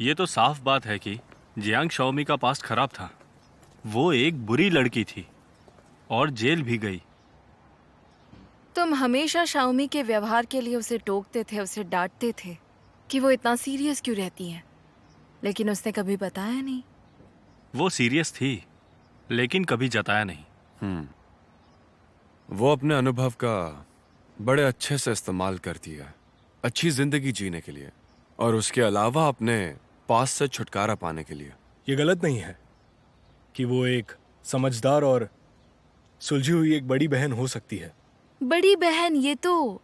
ये तो साफ बात है कि जियांग शाओमी का पास्ट खराब था। वो एक बुरी लड़की थी और जेल भी गई। तुम हमेशा शाओमी के व्यवहार के लिए उसे टोकते थे, उसे डांटते थे कि वो इतना सीरियस क्यों रहती है, लेकिन उसने कभी बताया नहीं। वो सीरियस थी लेकिन कभी जताया नहीं। वो अपने अनुभव का बड़े अच्छे से इस्तेमाल करती है अच्छी जिंदगी जीने के लिए, और उसके अलावा अपने पास से छुटकारा पाने के लिए। ये गलत नहीं है कि वो एक समझदार और सुलझी हुई एक बड़ी बहन हो सकती है। बड़ी बहन, ये तो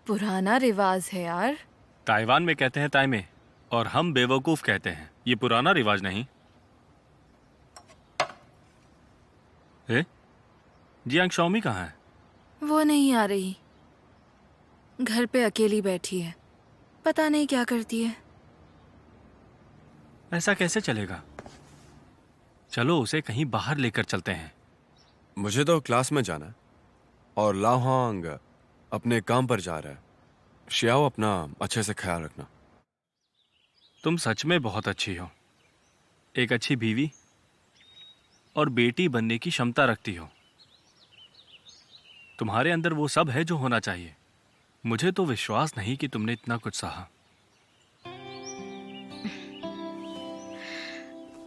पुराना रिवाज है यार। ताइवान में कहते हैं ताइमे और हम बेवकूफ कहते हैं। ये पुराना रिवाज नहीं। जियांग शाओमी कहाँ है? वो नहीं आ रही, घर पे अकेली बैठी है, पता नहीं क्या करती है। ऐसा कैसे चलेगा? चलो उसे कहीं बाहर लेकर चलते हैं। मुझे तो क्लास में जाना है और लाओहांग अपने काम पर जा रहा है। शियाओ, अपना अच्छे से ख्याल रखना। तुम सच में बहुत अच्छी हो, एक अच्छी बीवी और बेटी बनने की क्षमता रखती हो। तुम्हारे अंदर वो सब है जो होना चाहिए। मुझे तो विश्वास नहीं कि तुमने इतना कुछ सहा।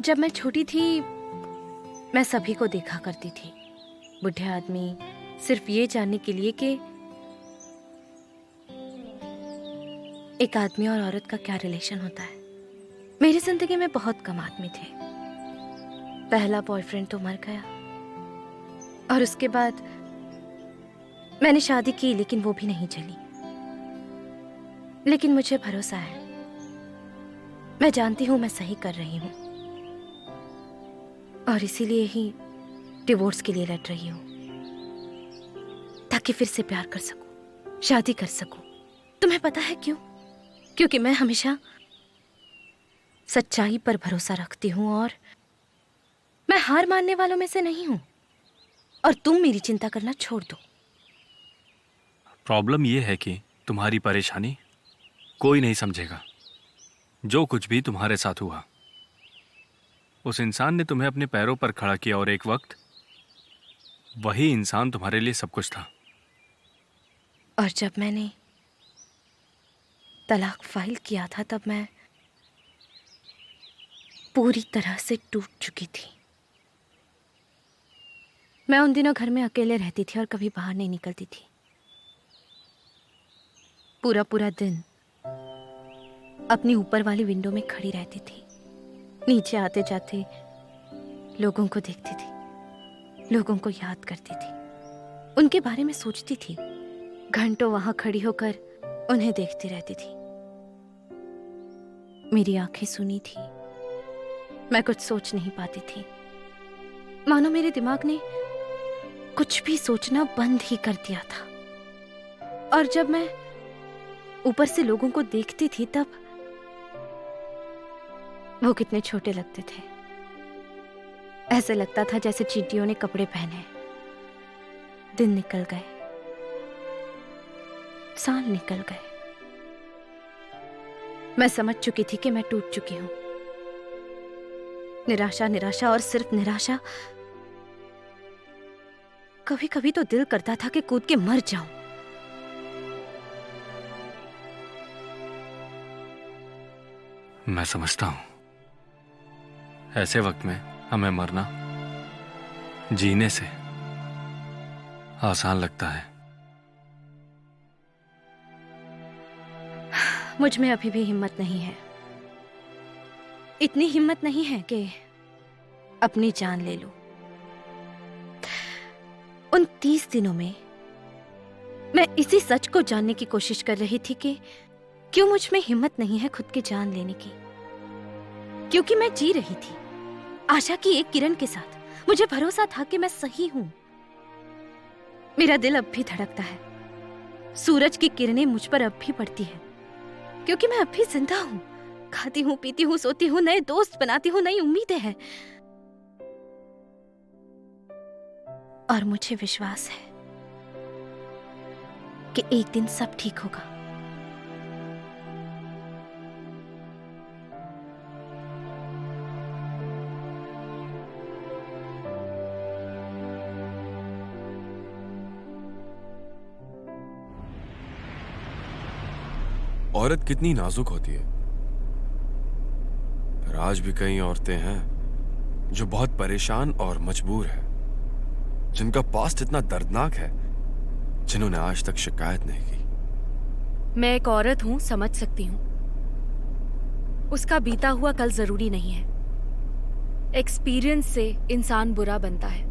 जब मैं छोटी थी मैं सभी को देखा करती थी, बुढ़े आदमी, सिर्फ ये जानने के लिए कि एक आदमी और औरत का क्या रिलेशन होता है। मेरी जिंदगी में बहुत कम आदमी थे। पहला बॉयफ्रेंड तो मर गया और उसके बाद मैंने शादी की, लेकिन वो भी नहीं चली। लेकिन मुझे भरोसा है, मैं जानती हूं मैं सही कर रही हूं और इसीलिए ही डिवोर्स के लिए लड़ रही हूं, ताकि फिर से प्यार कर सकूं, शादी कर सकूं। तुम्हें पता है क्यों? क्योंकि मैं हमेशा सच्चाई पर भरोसा रखती हूं और मैं हार मानने वालों में से नहीं हूं। और तुम मेरी चिंता करना छोड़ दो। प्रॉब्लम ये है कि तुम्हारी परेशानी कोई नहीं समझेगा। जो कुछ भी तुम्हारे साथ हुआ, उस इंसान ने तुम्हें अपने पैरों पर खड़ा किया और एक वक्त वही इंसान तुम्हारे लिए सब कुछ था। और जब मैंने तलाक फाइल किया था तब मैं पूरी तरह से टूट चुकी थी। मैं उन दिनों घर में अकेले रहती थी और कभी बाहर नहीं निकलती थी। पूरा पूरा दिन अपनी ऊपर वाली विंडो में खड़ी रहती थी। नीचे आते जाते लोगों को देखती थी, लोगों को याद करती थी, उनके बारे में सोचती थी। घंटों वहां खड़ी होकर उन्हें देखती रहती थी। मेरी आंखें सुनी थी, मैं कुछ सोच नहीं पाती थी। मानो मेरे दिमाग ने कुछ भी सोचना बंद ही कर दिया था। और जब मैं ऊपर से लोगों को देखती थी तब वो कितने छोटे लगते थे। ऐसे लगता था जैसे चींटियों ने कपड़े पहने। दिन निकल गए, साल निकल गए। मैं समझ चुकी थी कि मैं टूट चुकी हूं। निराशा, निराशा और सिर्फ निराशा। कभी कभी तो दिल करता था कि कूद के मर जाऊं। मैं समझता हूं, ऐसे वक्त में हमें मरना जीने से आसान लगता है। मुझ में अभी भी हिम्मत नहीं है। इतनी हिम्मत नहीं है कि अपनी जान ले लूं। उन 30 दिनों में मैं इसी सच को जानने की कोशिश कर रही थी कि क्यों मुझ में हिम्मत नहीं है खुद की जान लेने की। क्योंकि मैं जी रही थी आशा की एक किरण के साथ। मुझे भरोसा था कि मैं सही हूं। मेरा दिल अब भी धड़कता है। सूरज की किरणें मुझ पर अब भी पड़ती हैं, क्योंकि मैं अब भी जिंदा हूं। खाती हूं, पीती हूं, सोती हूं, नए दोस्त बनाती हूं, नई उम्मीदें हैं। और मुझे विश्वास है कि एक दिन सब ठीक होगा। औरत कितनी नाजुक होती है। पर आज भी कई औरतें हैं जो बहुत परेशान और मजबूर है, जिनका पास्ट इतना दर्दनाक है, जिन्होंने आज तक शिकायत नहीं की। मैं एक औरत हूँ, समझ सकती हूँ। उसका बीता हुआ कल जरूरी नहीं है। एक्सपीरियंस से इंसान बुरा बनता है।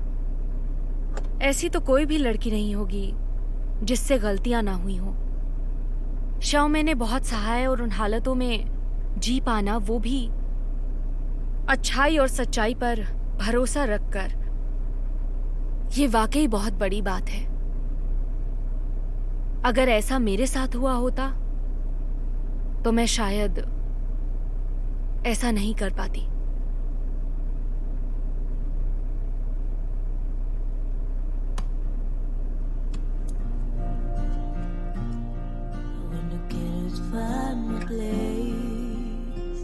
ऐसी तो कोई भी लड़की नहीं होगी जिससे गलतियां ना हुई हो। शाओमी ने बहुत सहा है और उन हालतों में जी पाना, वो भी अच्छाई और सच्चाई पर भरोसा रखकर, ये वाकई बहुत बड़ी बात है। अगर ऐसा मेरे साथ हुआ होता तो मैं शायद ऐसा नहीं कर पाती। When you can't find a place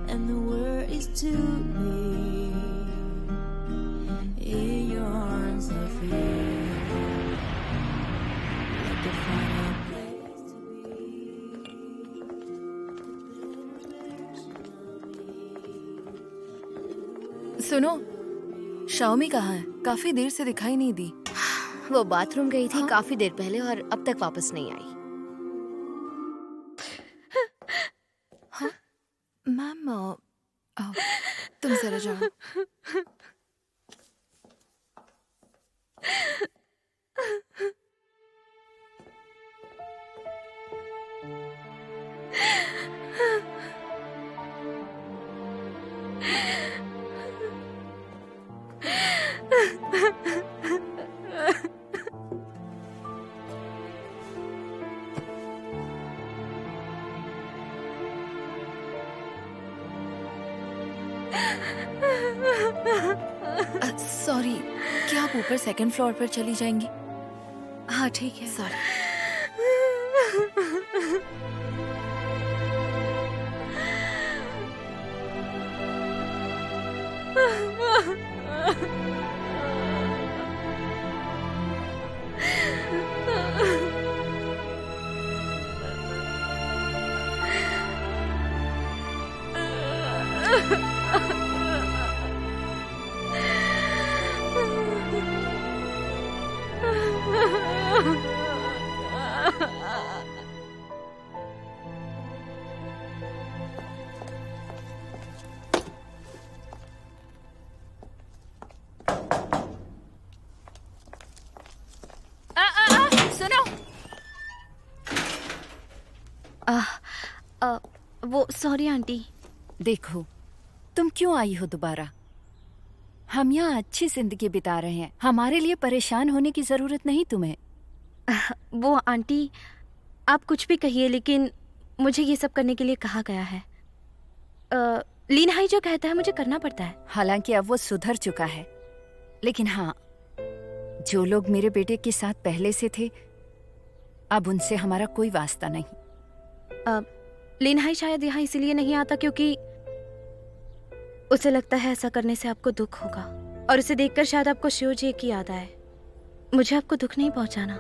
and the world is too big, in your arms I feel like a final place to be. सुनो, शाओमी कहाँ है? काफी देर से दिखाई नहीं दी। वो बाथरूम गई थी काफी देर पहले और अब तक वापस नहीं आई। मैम, आओ, तुम जरा जाओ। सॉरी, क्या आप ऊपर सेकंड फ्लोर पर चली जाएंगी? हाँ ठीक है। सॉरी। सुनो, वो सॉरी आंटी। देखो, तुम क्यों आई हो दोबारा? हम यहाँ अच्छी जिंदगी बिता रहे हैं, हमारे लिए परेशान होने की जरूरत नहीं तुम्हें। वो आंटी, आप कुछ भी कहिए, लेकिन मुझे ये सब करने के लिए कहा गया है। लीन हाई जो कहता है मुझे करना पड़ता है। हालांकि अब वो सुधर चुका है, लेकिन हाँ, जो लोग मेरे बेटे के साथ पहले से थे, अब उनसे हमारा कोई वास्ता नहीं। लीन हाई शायद यहाँ इसीलिए नहीं आता क्योंकि उसे लगता है ऐसा करने से आपको दुख होगा, और उसे देखकर शायद आपको शिव जी की याद आए। मुझे आपको दुख नहीं पहुंचाना।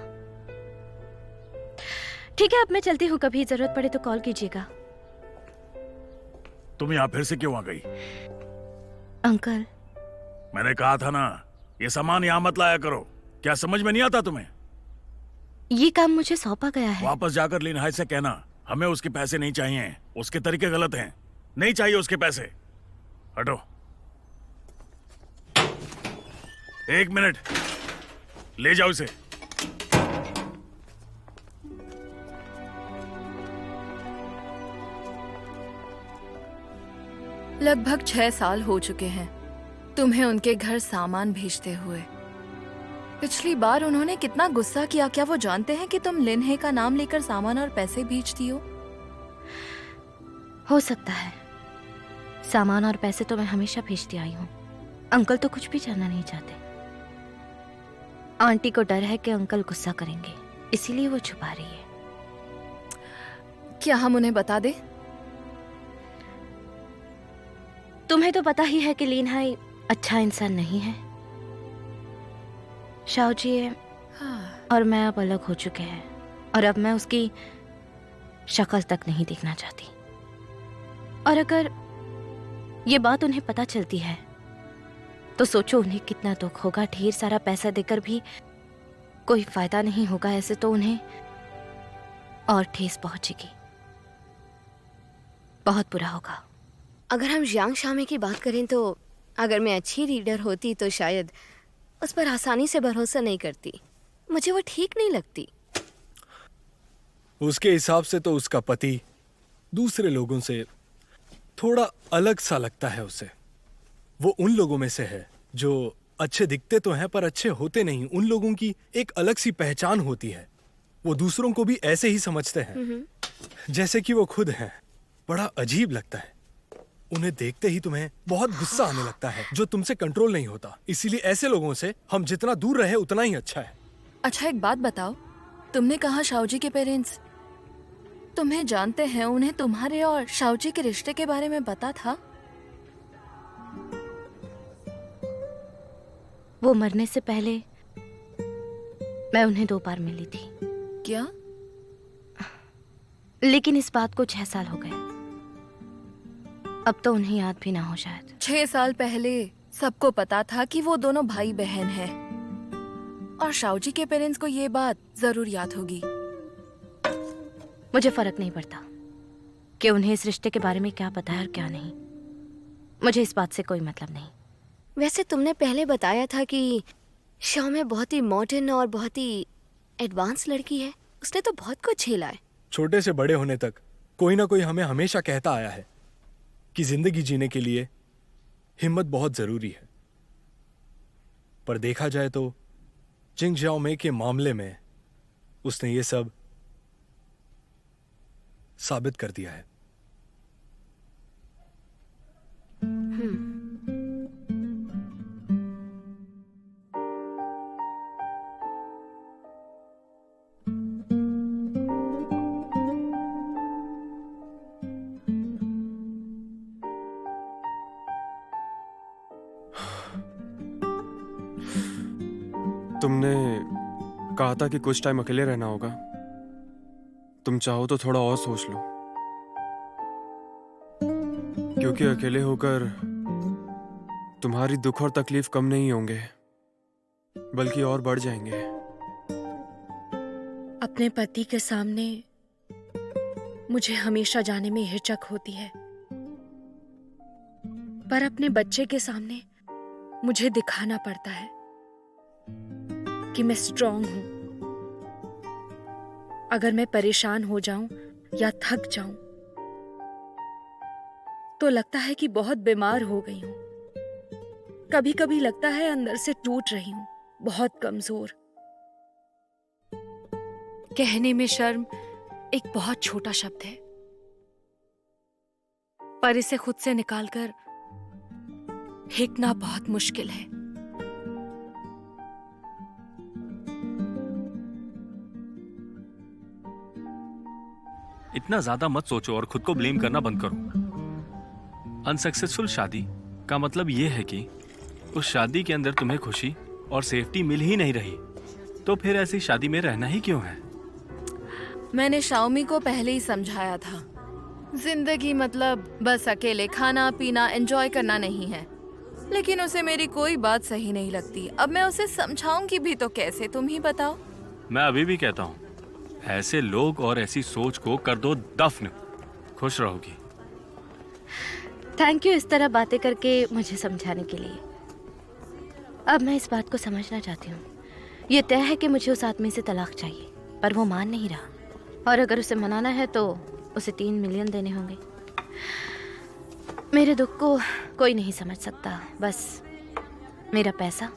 ठीक है, अब मैं चलती हूँ, कभी जरूरत पड़े तो कॉल कीजिएगा। तुम यहाँ फिर से क्यों आ गई? अंकल, मैंने कहा था ना, ये सामान यहाँ मत लाया करो। क्या समझ में नहीं आता तुम्हें? ये काम मुझे सौंपा गया है। वापस जाकर लीन हाई से कहना हमें उसके पैसे नहीं चाहिए, उसके तरीके गलत हैं, नहीं चाहिए उसके पैसे। हटो। 1 मिनट, ले जाओ इसे। लगभग 6 साल हो चुके हैं तुम्हें उनके घर सामान भेजते हुए। पिछली बार उन्होंने कितना गुस्सा किया, क्या वो जानते हैं कि तुम लिनहे का नाम लेकर सामान और पैसे भेजती हो सकता है। सामान और पैसे तो मैं हमेशा भेजती आई हूँ। अंकल तो कुछ भी जानना नहीं चाहते। आंटी को डर है कि अंकल गुस्सा करेंगे, इसीलिए वो छुपा रही है। क्या हम उन्हें बता दें? तुम्हें तो पता ही है कि लीन हाई अच्छा इंसान नहीं है। शाओ जी और मैं अब अलग हो चुके हैं, और अब मैं उसकी शक्ल तक नहीं देखना चाहती। और अगर ये बात उन्हें पता चलती है तो सोचो उन्हें कितना दुख होगा। ढेर सारा पैसा देकर भी कोई फायदा नहीं होगा, ऐसे तो उन्हें और ठेस पहुंचेगी। बहुत बुरा होगा। अगर हम जियांग शामे की बात करें तो अगर मैं अच्छी रीडर होती तो शायद उस पर आसानी से भरोसा नहीं करती। मुझे वो ठीक नहीं लगती। उसके हिसाब से तो उसका पति दूसरे लोगों से थोड़ा अलग सा लगता है उसे। वो उन लोगों में से है जो अच्छे दिखते तो हैं पर अच्छे होते नहीं। उन लोगों की एक अलग सी पहचान होती है। वो दूसरों को भी ऐसे ही समझते हैं जैसे कि वो खुद हैं। बड़ा अजीब लगता है। उन्हें देखते ही तुम्हें बहुत गुस्सा आने लगता है जो तुमसे कंट्रोल नहीं होता। इसीलिए ऐसे लोगों से हम जितना दूर रहे उतना ही अच्छा है। अच्छा एक बात बताओ, तुमने कहा शाओजी के पेरेंट्स तुम्हें जानते हैं, उन्हें तुम्हारे और शाओजी के रिश्ते के बारे में पता था? वो मरने से पहले मैं उन्हें 2 बार मिली थी। क्या? लेकिन इस बात को 6 साल हो गए। अब तो उन्हें याद भी ना हो शायद। 6 साल पहले सबको पता था कि वो दोनों भाई बहन हैं और शाओजी के पेरेंट्स को ये बात जरूर याद होगी। मुझे फर्क नहीं पड़ता कि उन्हें इस रिश्ते के बारे में क्या पता है और क्या नहीं। मुझे इस बात से कोई मतलब नहीं। वैसे तुमने पहले बताया था कि शाओमे बहुत ही मॉडर्न और बहुत ही एडवांस लड़की है। उसने तो बहुत कुछ झेला है। छोटे से बड़े होने तक कोई ना कोई हमें हमेशा कहता आया है कि जिंदगी जीने के लिए हिम्मत बहुत जरूरी है। पर देखा जाए तो जिंग जियाओमे के मामले में उसने ये सब साबित कर दिया है। तुमने कहा था कि कुछ टाइम अकेले रहना होगा। तुम चाहो तो थोड़ा और सोच लो, क्योंकि अकेले होकर तुम्हारी दुख और तकलीफ कम नहीं होंगे बल्कि और बढ़ जाएंगे। अपने पति के सामने मुझे हमेशा जाने में हिचक होती है, पर अपने बच्चे के सामने मुझे दिखाना पड़ता है कि मैं स्ट्रांग हूं। अगर मैं परेशान हो जाऊं या थक जाऊं तो लगता है कि बहुत बीमार हो गई हूं। कभी कभी लगता है अंदर से टूट रही हूं, बहुत कमजोर। कहने में शर्म एक बहुत छोटा शब्द है, पर इसे खुद से निकालकर फेंकना बहुत मुश्किल है। इतना ज्यादा मत सोचो और खुद को ब्लेम करना बंद करो। अनसक्सेसफुल शादी का मतलब ये है कि उस शादी के अंदर तुम्हें खुशी और सेफ्टी मिल ही नहीं रही, तो फिर ऐसी शादी में रहना ही क्यों है? मैंने शाओमी को पहले ही समझाया था, जिंदगी मतलब बस अकेले खाना पीना एंजॉय करना नहीं है। लेकिन उसे मेरी कोई बात सही नहीं लगती। अब मैं उसे समझाऊंगी भी तो कैसे, तुम ही बताओ। मैं अभी भी कहता हूँ, ऐसे लोग और ऐसी सोच को कर दो दफन। खुश रहोगी। थैंक यू इस तरह बातें करके मुझे समझाने के लिए। अब मैं इस बात को समझना चाहती हूँ। ये तय है कि मुझे उस आदमी से तलाक चाहिए, पर वो मान नहीं रहा। और अगर उसे मनाना है तो उसे 3 मिलियन देने होंगे। मेरे दुख को कोई नहीं समझ सकता, बस मेरा पैसा।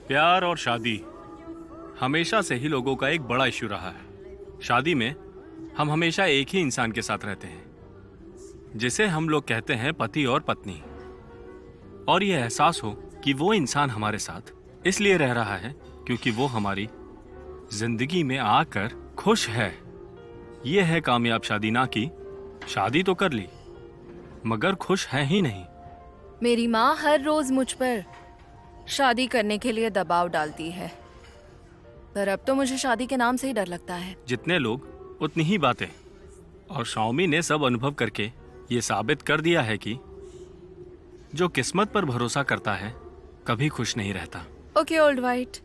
प्यार और शादी हमेशा से ही लोगों का एक बड़ा इश्यू रहा है। शादी में हम हमेशा एक ही इंसान के साथ रहते हैं, जिसे हम लोग कहते हैं पति और पत्नी। और यह एहसास हो कि वो इंसान हमारे साथ इसलिए रह रहा है क्योंकि वो हमारी जिंदगी में आकर खुश है। यह है कामयाब शादी, ना कि शादी तो कर ली मगर खुश है ही नहीं। मेरी माँ हर रोज मुझ पर शादी करने के लिए दबाव डालती है, पर अब तो मुझे शादी के नाम से ही डर लगता है। जितने लोग उतनी ही बातें। और शाओमी ने सब अनुभव करके ये साबित कर दिया है कि जो किस्मत पर भरोसा करता है कभी खुश नहीं रहता। ओके ओल्ड वाइट,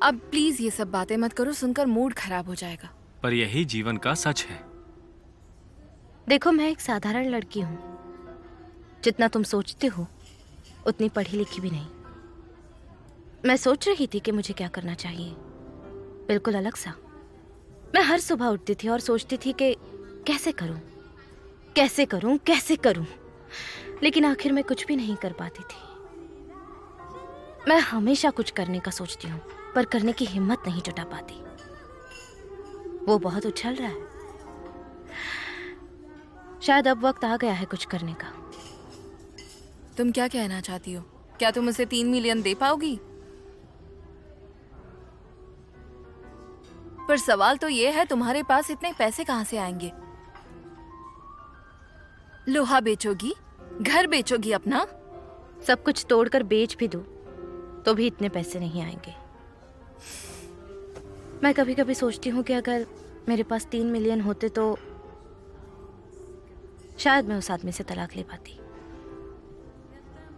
अब प्लीज ये सब बातें मत करो, सुनकर मूड खराब हो जाएगा। पर यही जीवन का सच है। देखो, मैं एक साधारण लड़की हूँ। जितना तुम सोचते हो उतनी पढ़ी लिखी भी नहीं। मैं सोच रही थी कि मुझे क्या करना चाहिए, बिल्कुल अलग सा। मैं हर सुबह उठती थी और सोचती थी कि कैसे करूं, कैसे करूं, कैसे करूं, लेकिन आखिर में कुछ भी नहीं कर पाती थी। मैं हमेशा कुछ करने का सोचती हूँ पर करने की हिम्मत नहीं जुटा पाती। वो बहुत उछल रहा है। शायद अब वक्त आ गया है कुछ करने का। तुम क्या कहना चाहती हो? क्या तुम उसे 3 मिलियन दे पाओगी? पर सवाल तो ये है, तुम्हारे पास इतने पैसे कहाँ से आएंगे? लोहा बेचोगी, घर बेचोगी अपना? सब कुछ तोड़कर बेच भी दूं तो भी इतने पैसे नहीं आएंगे। मैं कभी कभी सोचती हूँ कि अगर मेरे पास 3 मिलियन होते तो शायद मैं उस आदमी से तलाक ले पाती।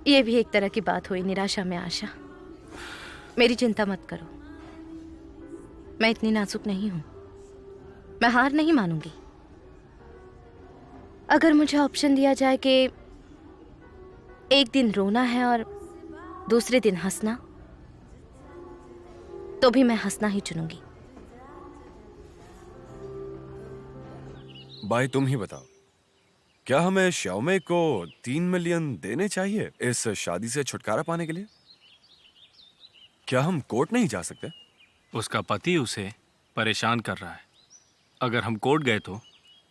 ये भी एक तरह की बात हुई, निराशा में आशा। मेरी चिंता मत करो, मैं इतनी नाजुक नहीं हूं। मैं हार नहीं मानूंगी। अगर मुझे ऑप्शन दिया जाए कि एक दिन रोना है और दूसरे दिन हंसना, तो भी मैं हंसना ही चुनूंगी। भाई तुम ही बताओ, क्या हमें श्याओमे को 3 मिलियन देने चाहिए इस शादी से छुटकारा पाने के लिए? क्या हम कोर्ट नहीं जा सकते? उसका पति उसे परेशान कर रहा है। अगर हम कोर्ट गए तो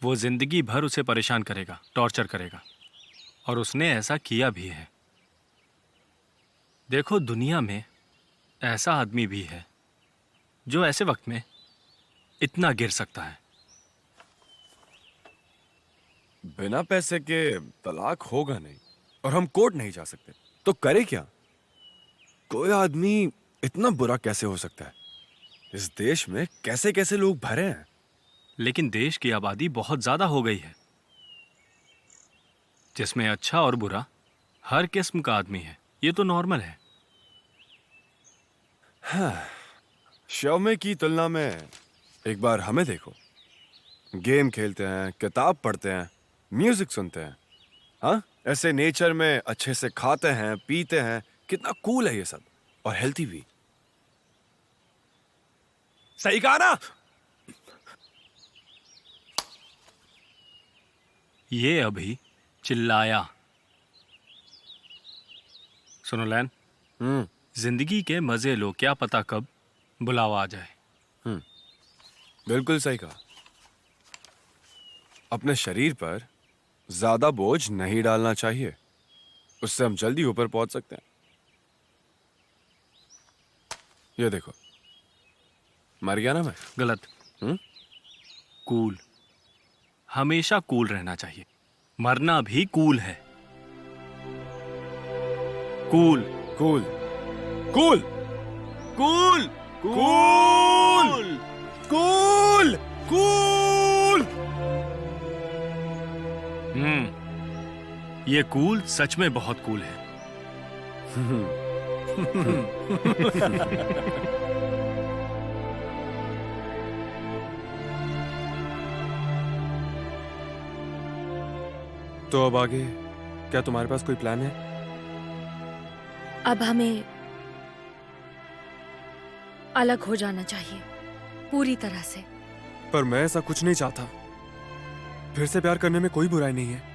वो जिंदगी भर उसे परेशान करेगा, टॉर्चर करेगा, और उसने ऐसा किया भी है। देखो, दुनिया में ऐसा आदमी भी है जो ऐसे वक्त में इतना गिर सकता है। बिना पैसे के तलाक होगा नहीं और हम कोर्ट नहीं जा सकते, तो करे क्या? कोई आदमी इतना बुरा कैसे हो सकता है? इस देश में कैसे कैसे लोग भरे हैं। लेकिन देश की आबादी बहुत ज्यादा हो गई है, जिसमें अच्छा और बुरा हर किस्म का आदमी है। ये तो नॉर्मल है। श्याओमे की तुलना में एक बार हमें देखो। गेम खेलते हैं, किताब पढ़ते हैं, म्यूजिक सुनते हैं, हाँ, ऐसे नेचर में अच्छे से खाते हैं, पीते हैं। कितना कूल है ये सब, और हेल्थी भी। सही कहा ना? ये अभी चिल्लाया। सुनो लैन, जिंदगी के मजे लो, क्या पता कब बुलावा आ जाए। बिल्कुल सही कहा। अपने शरीर पर ज्यादा बोझ नहीं डालना चाहिए, उससे हम जल्दी ऊपर पहुंच सकते हैं। ये देखो, मर गया ना मैं। गलत। कूल, हमेशा कूल रहना चाहिए। मरना भी कूल है। Cool cool cool cool cool cool cool. ये कूल सच में बहुत कूल है। तो अब आगे क्या तुम्हारे पास कोई प्लान है? अब हमें अलग हो जाना चाहिए पूरी तरह से। पर मैं ऐसा कुछ नहीं चाहता। फिर से प्यार करने में कोई बुराई नहीं है।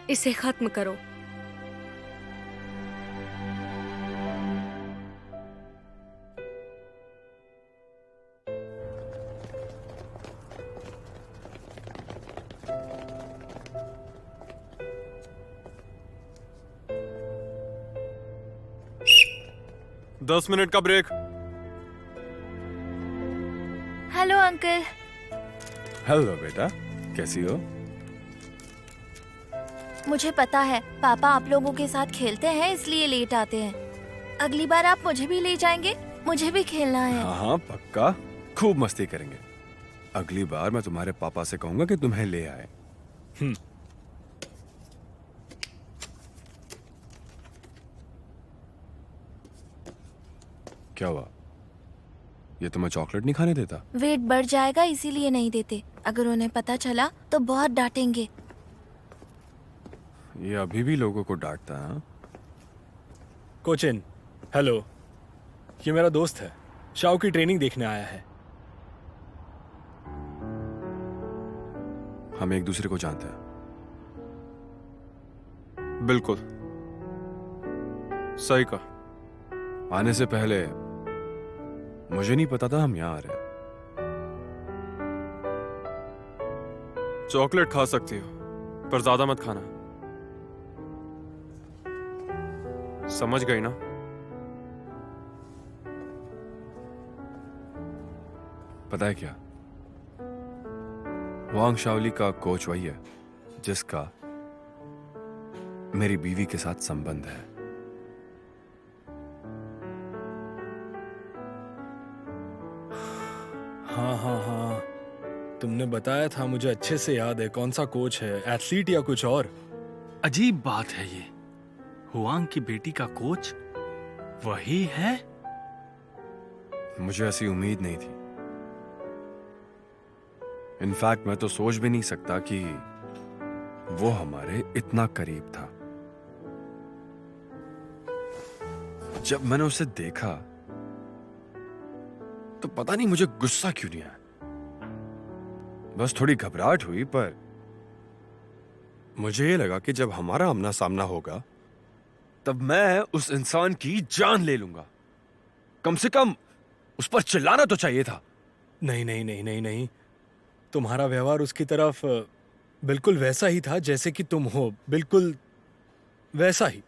इसे खत्म करो। दस मिनट का ब्रेक। Hello uncle. हेलो बेटा, कैसी हो? मुझे पता है पापा आप लोगों के साथ खेलते हैं इसलिए लेट आते हैं। अगली बार आप मुझे भी ले जाएंगे? मुझे भी खेलना है। हाँ हाँ, पक्का। खूब मस्ती करेंगे। अगली बार मैं तुम्हारे पापा से कहूंगा कि तुम्हें ले आए। क्या हुआ? ये तुम्हें चॉकलेट नहीं खाने देता? वेट बढ़ जाएगा इसीलिए नहीं देते। अगर उन्हें पता चला तो बहुत डांटेंगे। ये अभी भी लोगों को डांटता है। हाँ? कोचिन, हेलो। ये मेरा दोस्त है, शाओ की ट्रेनिंग देखने आया है। हम एक दूसरे को जानते हैं। बिल्कुल सही कहा। आने से पहले मुझे नहीं पता था हम यहाँ आ रहे हैं। चॉकलेट खा सकती हो पर ज्यादा मत खाना, समझ गई ना? पता है क्या, वांग शाओली का कोच वही है जिसका मेरी बीवी के साथ संबंध है। हाँ हाँ हाँ, तुमने बताया था, मुझे अच्छे से याद है। कौन सा कोच है, एथलीट या कुछ और? अजीब बात है ये, हुआंग की बेटी का कोच वही है? मुझे ऐसी उम्मीद नहीं थी। इनफैक्ट मैं तो सोच भी नहीं सकता कि वो हमारे इतना करीब था। जब मैंने उसे देखा तो पता नहीं मुझे गुस्सा क्यों नहीं आया, बस थोड़ी घबराहट हुई। पर मुझे ये लगा कि जब हमारा आमना सामना होगा तब मैं उस इंसान की जान ले लूंगा। कम से कम उस पर चिल्लाना तो चाहिए था। नहीं नहीं नहीं नहीं नहीं, तुम्हारा व्यवहार उसकी तरफ बिल्कुल वैसा ही था जैसे कि तुम हो, बिल्कुल वैसा ही।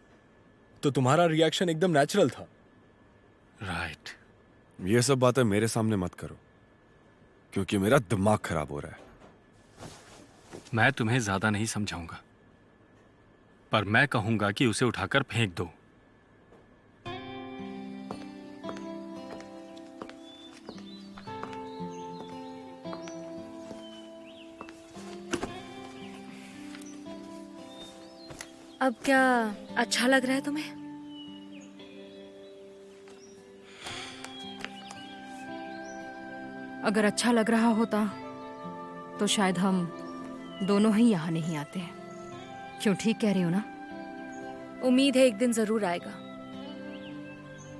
तो तुम्हारा रिएक्शन एकदम नेचुरल था। राइट। ये सब बातें मेरे सामने मत करो क्योंकि मेरा दिमाग खराब हो रहा है। मैं तुम्हें ज्यादा नहीं समझाऊंगा, पर मैं कहूंगा कि उसे उठाकर फेंक दो। अब क्या अच्छा लग रहा है तुम्हें? अगर अच्छा लग रहा होता तो शायद हम दोनों ही यहाँ नहीं आते। क्यों, ठीक कह रही हो ना? उम्मीद है एक दिन जरूर आएगा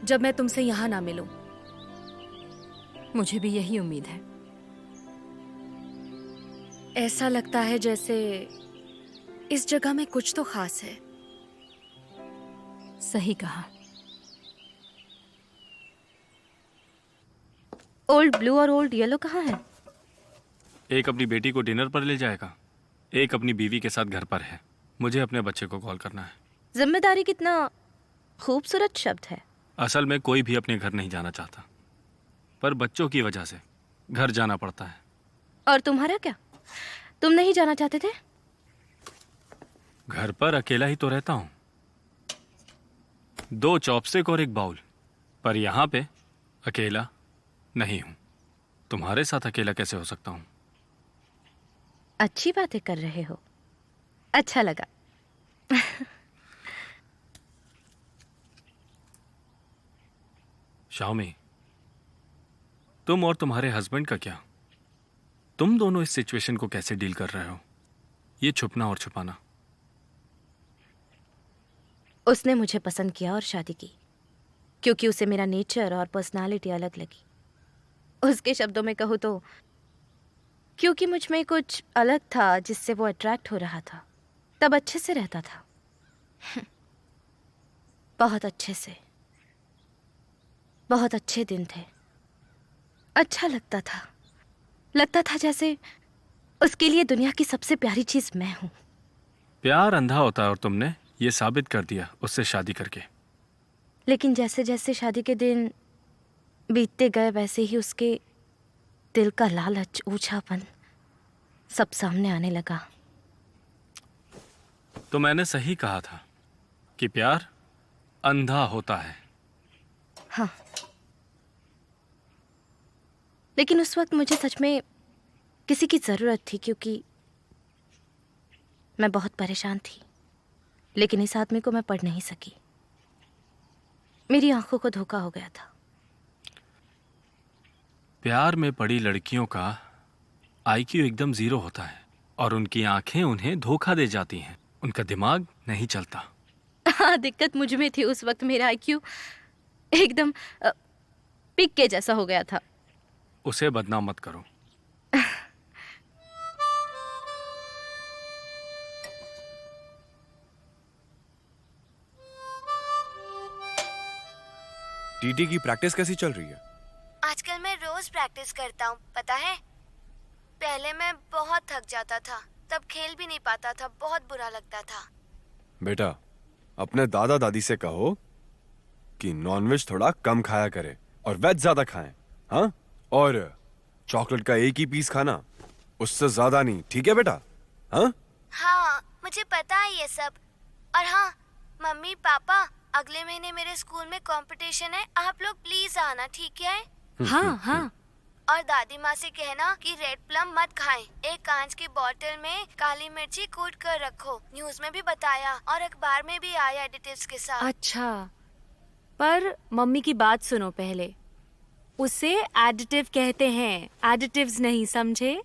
जब मैं तुमसे यहाँ ना मिलूं। मुझे भी यही उम्मीद है। ऐसा लगता है जैसे इस जगह में कुछ तो खास है। सही कहा। ओल्ड ब्लू और ओल्ड येलो कहाँ है? एक अपनी बेटी को डिनर पर ले जाएगा, एक अपनी बीवी के साथ घर पर है। मुझे अपने बच्चे को कॉल करना है। जिम्मेदारी कितना खूबसूरत शब्द है। असल में कोई भी अपने घर नहीं जाना चाहता, पर बच्चों की वजह से घर जाना पड़ता है। और तुम्हारा क्या, तुम नहीं जाना चाहते थे? घर पर अकेला ही तो रहता हूं, 2 चॉपस्टिक और 1 बाउल, पर यहां पे अकेला नहीं हूं। तुम्हारे साथ अकेला कैसे हो सकता हूं? अच्छी बातें कर रहे हो, अच्छा लगा। शाओमी, तुम और तुम्हारे हस्बैंड का क्या? तुम दोनों इस सिचुएशन को कैसे डील कर रहे हो? ये छुपना और छुपाना। उसने मुझे पसंद किया और शादी की क्योंकि उसे मेरा नेचर और पर्सनालिटी अलग लगी। उसके शब्दों में कहूँ तो क्योंकि मुझ में कुछ अलग था जिससे वो अट्रैक्ट हो रहा था। तब अच्छे से रहता था, बहुत अच्छे से। बहुत अच्छे दिन थे, अच्छा लगता था जैसे उसके लिए दुनिया की सबसे प्यारी चीज मैं हूं। प्यार अंधा होता है और तुमने ये साबित कर दिया उससे शादी करके। लेकिन जैसे जैसे शादी के दिन बीतते गए वैसे ही उसके दिल का लालच, ऊंचापन सब सामने आने लगा। तो मैंने सही कहा था कि प्यार अंधा होता है। हाँ, लेकिन उस वक्त मुझे सच में किसी की जरूरत थी, क्योंकि मैं बहुत परेशान थी। लेकिन इस आदमी को मैं पढ़ नहीं सकी। मेरी आंखों को धोखा हो गया था। प्यार में पड़ी लड़कियों का आईक्यू एकदम 0 होता है और उनकी आंखें उन्हें धोखा दे जाती हैं। उनका दिमाग नहीं चलता। हाँ, दिक्कत मुझ में थी उस वक्त। मेरा आईक्यू एकदम पिक के जैसा हो गया था। उसे बदनाम मत करो। टीटी की प्रैक्टिस कैसी चल रही है? आजकल मैं रोज प्रैक्टिस करता हूँ, पता है। पहले मैं बहुत थक जाता था, तब खेल भी नहीं पाता था, बहुत बुरा लगता था। बेटा, अपने दादा दादी से कहो कि नॉनवेज थोड़ा कम खाया करे और वेज ज्यादा खाएं। हाँ, और चॉकलेट का एक ही पीस खाना, उससे ज्यादा नहीं, ठीक है बेटा? हाँ हाँ, मुझे पता है ये सब। और हाँ, मम्मी पापा, अगले महीने मेरे स्कूल में कंपटीशन है, आप लोग प्लीज आना, ठीक है? हाँ हाँ। और दादी माँ से कहना कि रेड प्लम मत खाएं। एक कांच की बोतल में काली मिर्ची कूट कर रखो। न्यूज में भी बताया और अखबार में भी आया एडिटिव्स के साथ। अच्छा, पर मम्मी की बात सुनो पहले। उसे एडिटिव कहते हैं, एडिटिव्स नहीं, समझे?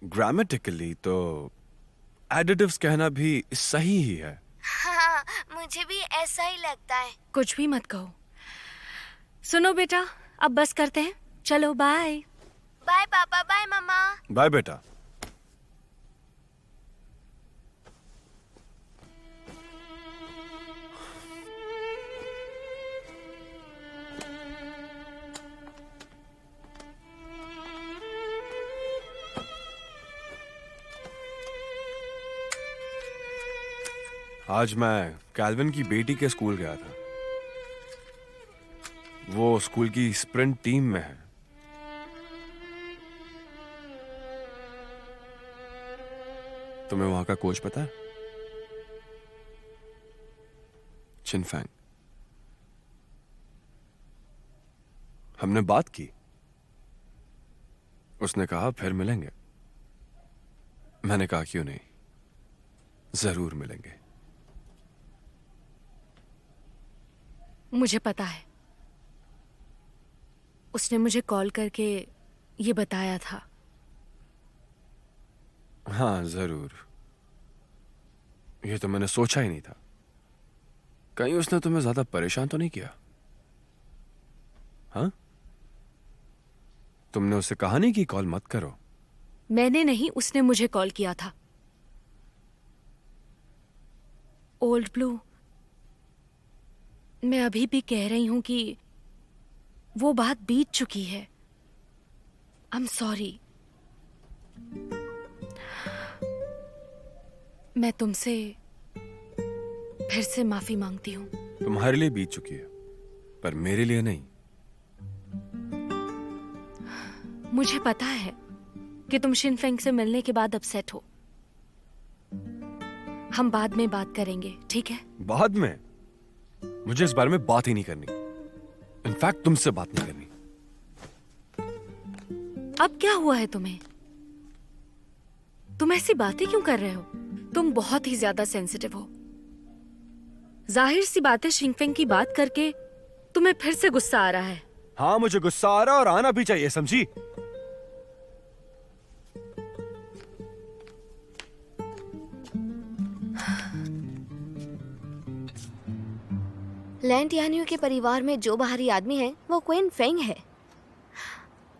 ग्रामेटिकली तो एडिटिव्स कहना भी सही ही है। हाँ, मुझे भी ऐसा ही लगता है। कुछ भी मत कहो। सुनो बेटा, अब बस करते हैं, चलो बाय। बाय पापा, बाय मम्मा। बाय बेटा। आज मैं कैल्विन की बेटी के स्कूल गया था। वो स्कूल की स्प्रिंट टीम में है। तुम्हें वहां का कोच पता है? चिनफैंग। हमने बात की। उसने कहा फिर मिलेंगे। मैंने कहा क्यों नहीं, जरूर मिलेंगे। मुझे पता है, उसने मुझे कॉल करके ये बताया था। हाँ जरूर। ये तो मैंने सोचा ही नहीं था। कहीं उसने तुम्हें ज्यादा परेशान तो नहीं किया? हाँ, तुमने उसे कहा नहीं कि कॉल मत करो? मैंने नहीं, उसने मुझे कॉल किया था। ओल्ड ब्लू, मैं अभी भी कह रही हूं कि वो बात बीत चुकी है। I am sorry. मैं तुमसे फिर से माफी मांगती हूँ। तुम्हारे लिए बीत चुकी है, पर मेरे लिए नहीं। मुझे पता है कि तुम शिनफेंग से मिलने के बाद अपसेट हो। हम बाद में बात करेंगे, ठीक है? बाद में? मुझे इस बारे में बात ही नहीं करनी। इनफैक्ट तुमसे बात नहीं करनी। अब क्या हुआ है तुम्हें? तुम ऐसी बातें क्यों कर रहे हो? तुम बहुत ही ज्यादा सेंसिटिव हो। जाहिर सी बात है, शिनफेंग की बात करके तुम्हें फिर से गुस्सा आ रहा है। हाँ, मुझे गुस्सा आ रहा है और आना भी चाहिए, समझी? लैंड यानियों के परिवार में जो बाहरी आदमी है वो क्वीन फेंग है।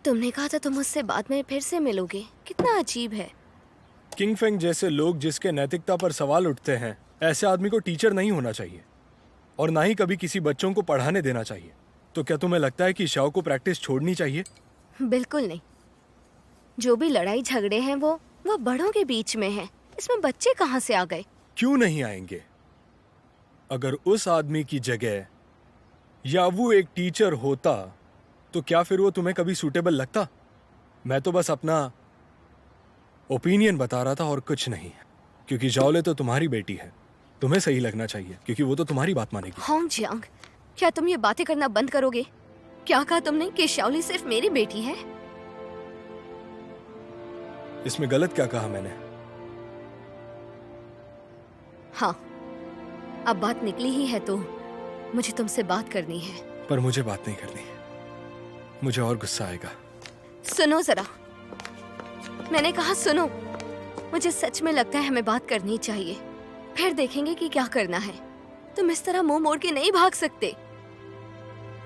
तुमने कहा था तुम उससे बाद में फिर से मिलोगे। कितना अजीब है। किंग फेंग जैसे लोग जिसके नैतिकता पर सवाल उठते हैं, ऐसे आदमी को टीचर नहीं होना चाहिए और ना ही कभी किसी बच्चों को पढ़ाने देना चाहिए। तो क्या तुम्हें लगता है कि शाओ को प्रैक्टिस छोड़नी चाहिए? बिल्कुल नहीं। जो भी लड़ाई झगड़े हैं वो बड़ों के बीच में है। इसमें बच्चे कहाँ से आ गए? क्यों नहीं आएंगे? अगर उस आदमी की जगह या वो एक टीचर होता तो क्या फिर वो तुम्हें कभी सूटेबल लगता? मैं तो बस अपना ओपिनियन बता रहा था और कुछ नहीं, क्योंकि जाओले तो तुम्हारी बेटी है। तुम्हें सही लगना चाहिए क्योंकि वो तो तुम्हारी बात मानेगी। होंग जियांग, क्या तुम ये बातें करना बंद करोगे? क्या कहा तुमने कि शाओली सिर्फ मेरी बेटी है? इसमें गलत क्या कहा मैंने? हाँ, अब बात निकली ही है तो मुझे तुमसे बात करनी है। पर मुझे बात नहीं करनी, मुझे और गुस्सा आएगा। सुनो जरा, मैंने कहा सुनो। मुझे सच में लगता है हमें बात करनी चाहिए, फिर देखेंगे कि क्या करना है। तुम इस तरह मुंह मोड़ के नहीं भाग सकते।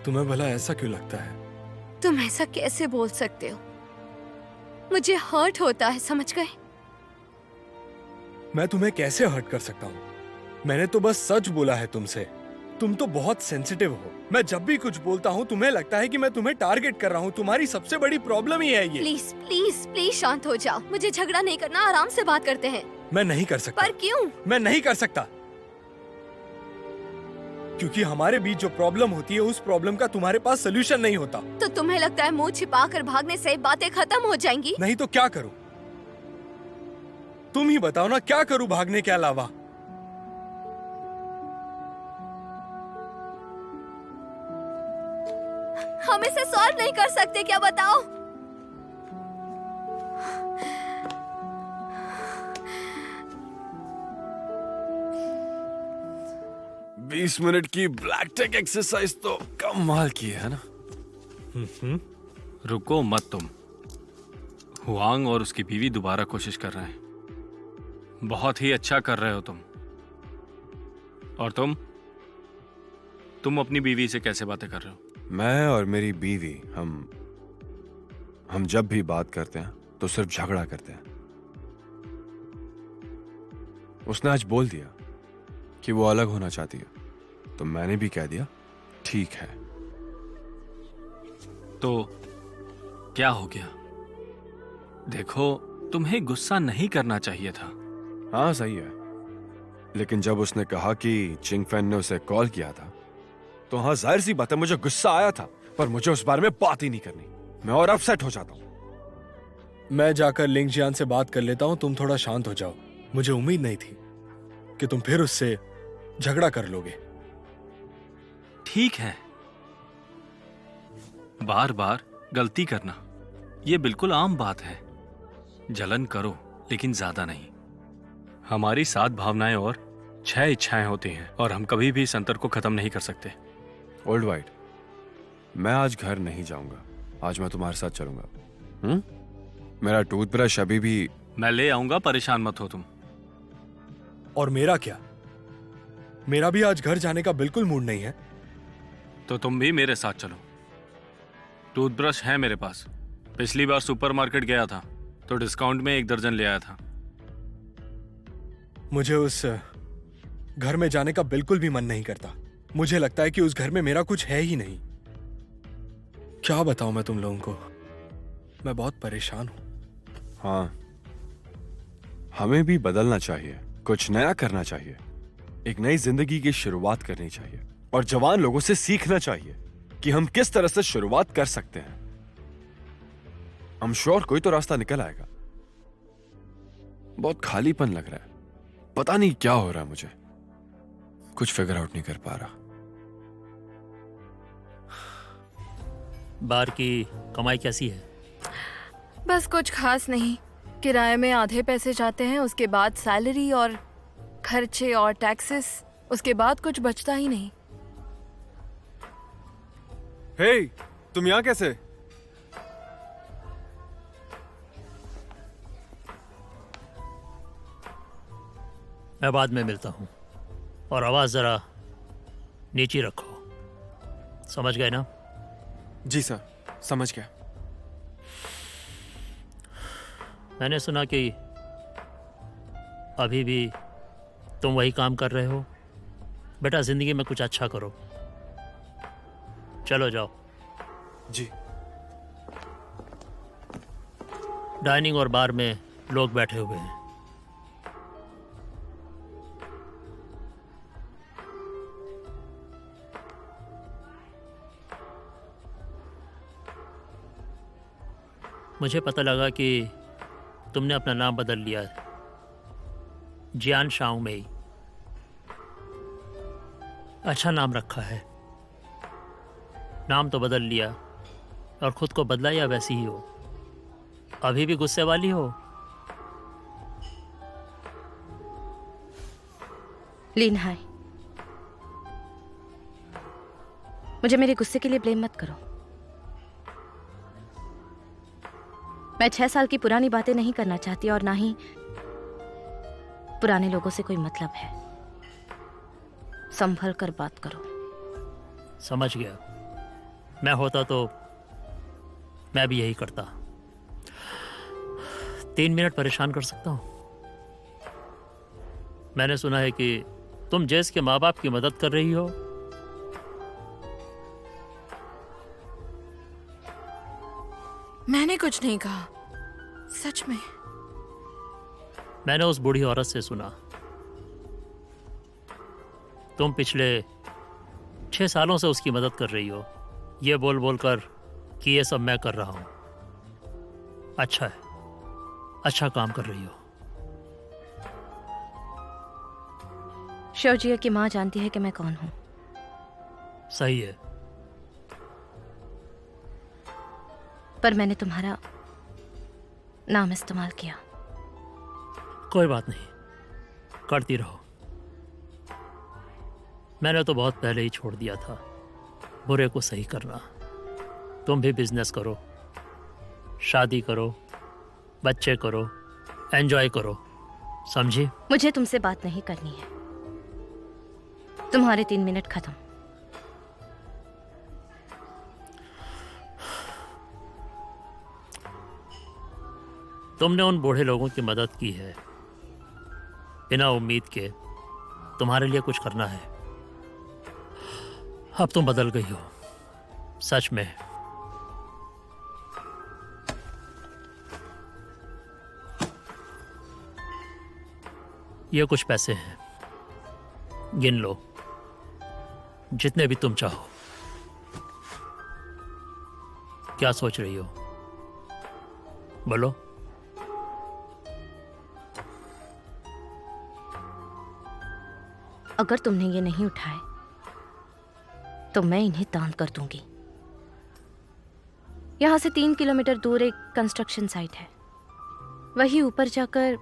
तुम्हें भला ऐसा क्यों लगता है? तुम ऐसा कैसे बोल सकते हो? मुझे हर्ट होता है, समझ गए? मैं तुम्हें कैसे हर्ट कर सकता हूँ? मैंने तो बस सच बोला है तुमसे। तुम तो बहुत सेंसिटिव हो। मैं जब भी कुछ बोलता हूँ तुम्हें लगता है कि मैं तुम्हें टारगेट कर रहा हूँ। तुम्हारी सबसे बड़ी प्रॉब्लम ही है ये। प्लीज प्लीज प्लीज शांत हो जाओ। मुझे झगड़ा नहीं करना, आराम से बात करते हैं। मैं नहीं कर सकता। पर क्यों? मैं नहीं कर सकता क्योंकि हमारे बीच जो प्रॉब्लम होती है उस प्रॉब्लम का तुम्हारे पास सोल्यूशन नहीं होता। तो तुम्हें लगता है मुंह छिपा कर भागने से बातें खत्म हो जाएंगी? नहीं तो क्या करूं? तुम ही बताओ ना, क्या करूं भागने के अलावा? हम इसे सॉल्व नहीं कर सकते क्या, बताओ? बीस मिनट की ब्लैक टेक एक्सरसाइज तो कमाल की है ना? रुको मत तुम। हुआंग और उसकी बीवी दोबारा कोशिश कर रहे हैं। बहुत ही अच्छा कर रहे हो तुम। और तुम अपनी बीवी से कैसे बातें कर रहे हो? मैं और मेरी बीवी हम जब भी बात करते हैं तो सिर्फ झगड़ा करते हैं। उसने आज बोल दिया कि वो अलग होना चाहती है, तो मैंने भी कह दिया ठीक है। तो क्या हो गया? देखो, तुम्हें गुस्सा नहीं करना चाहिए था। हाँ सही है, लेकिन जब उसने कहा कि चिंगफेन ने उसे कॉल किया था तो हाँ जाहिर सी बात है मुझे गुस्सा आया था, पर मुझे उस बारे में बात ही नहीं करनी। मैं और अपसेट हो जाता हूं। मैं जाकर लिंगजियान से बात कर लेता हूं, तुम थोड़ा शांत हो जाओ। मुझे उम्मीद नहीं थी कि तुम फिर उससे झगड़ा कर लोगे। ठीक है, बार बार गलती करना यह बिल्कुल आम बात है। जलन करो लेकिन ज्यादा नहीं। हमारी 7 भावनाएं और 6 इच्छाएं होती हैं और हम कभी भी इस अंतर को खत्म नहीं कर सकते। ओल्ड वाइट, मैं आज घर नहीं जाऊंगा। आज मैं तुम्हारे साथ चलूंगा। मेरा टूथब्रश अभी भी मैं ले आऊंगा, परेशान मत हो तुम। और मेरा क्या? मेरा भी आज घर जाने का बिल्कुल मूड नहीं है। तो तुम भी मेरे साथ चलो। टूथब्रश है मेरे पास। पिछली बार सुपरमार्केट गया था तो डिस्काउंट में 1 दर्जन ले आया था। मुझे उस घर में जाने का बिल्कुल भी मन नहीं करता। मुझे लगता है कि उस घर में मेरा कुछ है ही नहीं। क्या बताऊं मैं तुम लोगों को, मैं बहुत परेशान हूं। हाँ, हमें भी बदलना चाहिए, कुछ नया करना चाहिए, एक नई जिंदगी की शुरुआत करनी चाहिए और जवान लोगों से सीखना चाहिए कि हम किस तरह से शुरुआत कर सकते हैं। I'm sure कोई तो रास्ता निकल आएगा। बहुत खालीपन लग रहा है, पता नहीं क्या हो रहा है, मुझे कुछ फिगर आउट नहीं कर पा रहा। बार की कमाई कैसी है? बस कुछ खास नहीं। किराए में आधे पैसे जाते हैं, उसके बाद सैलरी और खर्चे और टैक्सेस, उसके बाद कुछ बचता ही नहीं। हे, तुम यहाँ कैसे? मैं बाद में मिलता हूँ। और आवाज जरा नीचे रखो, समझ गए ना? जी सर, समझ गया। मैंने सुना कि अभी भी तुम वही काम कर रहे हो। बेटा, जिंदगी में कुछ अच्छा करो। चलो जाओ। जी। डाइनिंग और बार में लोग बैठे हुए हैं। मुझे पता लगा कि तुमने अपना नाम बदल लिया है, जियान शाओ मेई। अच्छा नाम रखा है। नाम तो बदल लिया और खुद को बदला या वैसी ही हो? अभी भी गुस्से वाली हो लीन हाय, मुझे मेरे गुस्से के लिए ब्लेम मत करो। मैं 6 साल की पुरानी बातें नहीं करना चाहती और ना ही पुराने लोगों से कोई मतलब है। संभल कर बात करो। समझ गया। मैं होता तो मैं भी यही करता। 3 मिनट परेशान कर सकता हूँ? मैंने सुना है कि तुम जेस के माँ बाप की मदद कर रही हो। मैंने कुछ नहीं कहा, सच में। मैंने उस बूढ़ी औरत से सुना तुम पिछले 6 सालों से उसकी मदद कर रही हो, ये बोल बोल कर कि ये सब मैं कर रहा हूं। अच्छा है, अच्छा काम कर रही हो। शिवजिया की माँ जानती है कि मैं कौन हूं। सही है, पर मैंने तुम्हारा नाम इस्तेमाल किया। कोई बात नहीं, करती रहो। मैंने तो बहुत पहले ही छोड़ दिया था बुरे को सही करना। तुम भी बिजनेस करो, शादी करो, बच्चे करो, एंजॉय करो, समझी? मुझे तुमसे बात नहीं करनी है। तुम्हारे 3 मिनट खत्म। तुमने उन बूढ़े लोगों की मदद की है बिना उम्मीद के तुम्हारे लिए कुछ करना है। अब तुम बदल गई हो, सच में। ये कुछ पैसे हैं, गिन लो, जितने भी तुम चाहो। क्या सोच रही हो, बोलो। अगर तुमने ये नहीं उठाए तो मैं इन्हें दान कर दूंगी। यहां से 3 किलोमीटर दूर एक कंस्ट्रक्शन साइट है, वहीं ऊपर जाकर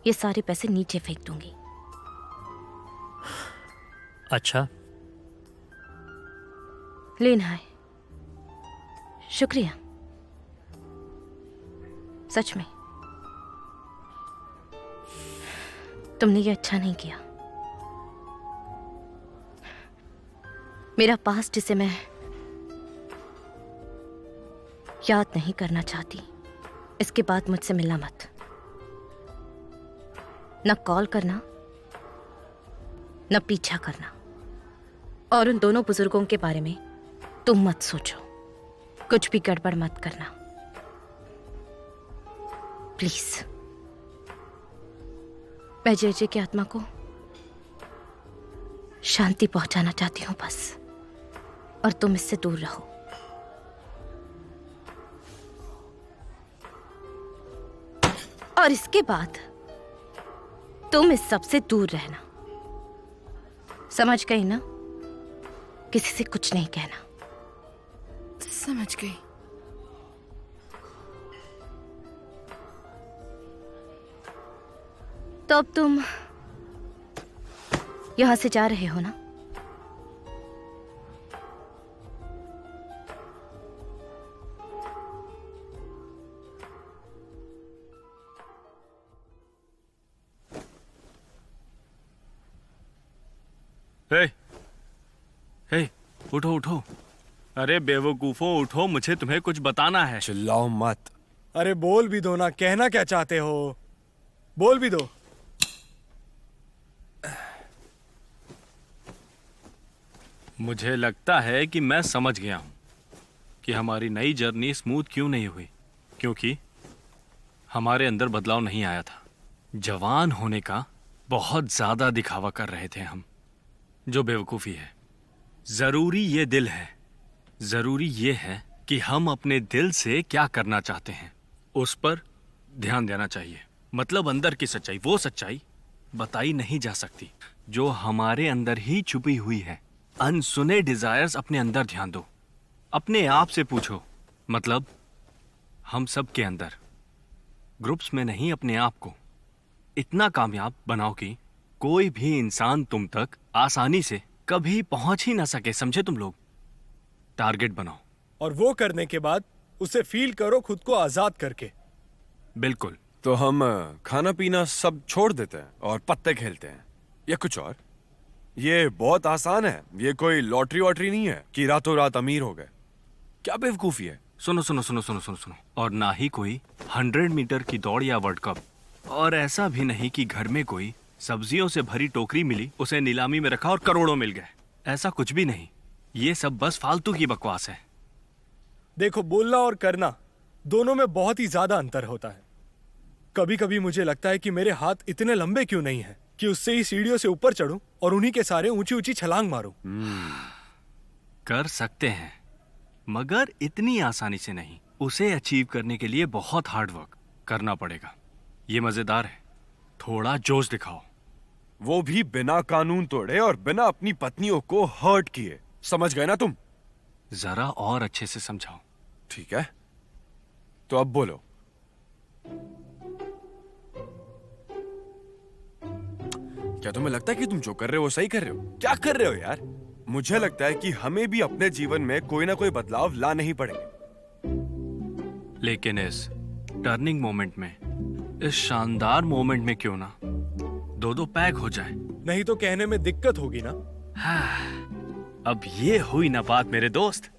ये सारे पैसे नीचे फेंक दूंगी। अच्छा, लेन हाय, शुक्रिया। सच में तुमने ये अच्छा नहीं किया। मेरा पास्ट जिसे मैं याद नहीं करना चाहती, इसके बाद मुझसे मिलना मत। न कॉल करना, न पीछा करना। और उन दोनों बुजुर्गों के बारे में तुम मत सोचो, कुछ भी गड़बड़ मत करना, प्लीज। मैं जेजे की आत्मा को शांति पहुंचाना चाहती हूं बस, और तुम इससे दूर रहो। और इसके बाद तुम इस सब से दूर रहना, समझ गई ना? किसी से कुछ नहीं कहना। समझ गई। तो अब तुम यहां से जा रहे हो ना? हे, हे, उठो उठो। अरे बेवकूफों, उठो, मुझे तुम्हें कुछ बताना है। चिल्लाओ मत। अरे बोल भी दो ना, कहना क्या चाहते हो? बोल भी दो। मुझे लगता है कि मैं समझ गया हूं कि हमारी नई जर्नी स्मूथ क्यों नहीं हुई, क्योंकि हमारे अंदर बदलाव नहीं आया था। जवान होने का बहुत ज्यादा दिखावा कर रहे थे हम, जो बेवकूफ़ी है। जरूरी ये दिल है, जरूरी ये है कि हम अपने दिल से क्या करना चाहते हैं उस पर ध्यान देना चाहिए। मतलब अंदर की सच्चाई, वो सच्चाई बताई नहीं जा सकती जो हमारे अंदर ही छुपी हुई है। अनसुने डिजायर्स अपने अंदर ध्यान दो, अपने आप से पूछो। मतलब हम सब के अंदर, ग्रुप्स में नहीं, अपने आप को इतना कामयाब बनाओ कि कोई भी इंसान तुम तक आसानी से कभी पहुंच ही ना सके, समझे तुम लोग? टारगेट बनाओ। और वो करने के बाद उसे फील करो खुद को आजाद करके। बिल्कुल। तो हम खाना पीना सब छोड़ देते हैं और पत्ते खेलते हैं या कुछ और? ये बहुत आसान है, ये कोई लॉटरी वॉटरी नहीं है कि रातों रात अमीर हो गए। क्या बेवकूफी है। सुनो सुनो सुनो सुनो सुनो सुनो। और ना ही कोई 100 मीटर की दौड़ या वर्ल्ड कप। और ऐसा भी नहीं कि घर में कोई सब्जियों से भरी टोकरी मिली, उसे नीलामी में रखा और करोड़ों मिल गए। ऐसा कुछ भी नहीं। ये सब बस फालतू की बकवास है। देखो, बोलना और करना दोनों में बहुत ही ज्यादा अंतर होता है। कभी कभी मुझे लगता है कि मेरे हाथ इतने लंबे क्यों नहीं हैं कि उससे ही सीढ़ियों से ऊपर चढ़ूं और उन्हीं के सारे ऊंची ऊंची छलांग मारूं। कर सकते हैं, मगर इतनी आसानी से नहीं। उसे अचीव करने के लिए बहुत हार्ड वर्क करना पड़ेगा। ये मजेदार है, थोड़ा जोश दिखाओ। वो भी बिना कानून तोड़े और बिना अपनी पत्नियों को हर्ट किए। समझ गए ना तुम? जरा और अच्छे से समझाओ। ठीक है, तो अब बोलो। क्या तुम्हें लगता है कि तुम जो कर रहे हो वो सही कर रहे हो? क्या कर रहे हो यार? मुझे लगता है कि हमें भी अपने जीवन में कोई ना कोई बदलाव लाने ही पड़ेंगे। लेकिन इस टर्निंग मोमेंट में, इस शानदार मोमेंट में क्यों ना दो पैक हो जाए? नहीं तो कहने में दिक्कत होगी ना। अब ये हुई ना बात मेरे दोस्त।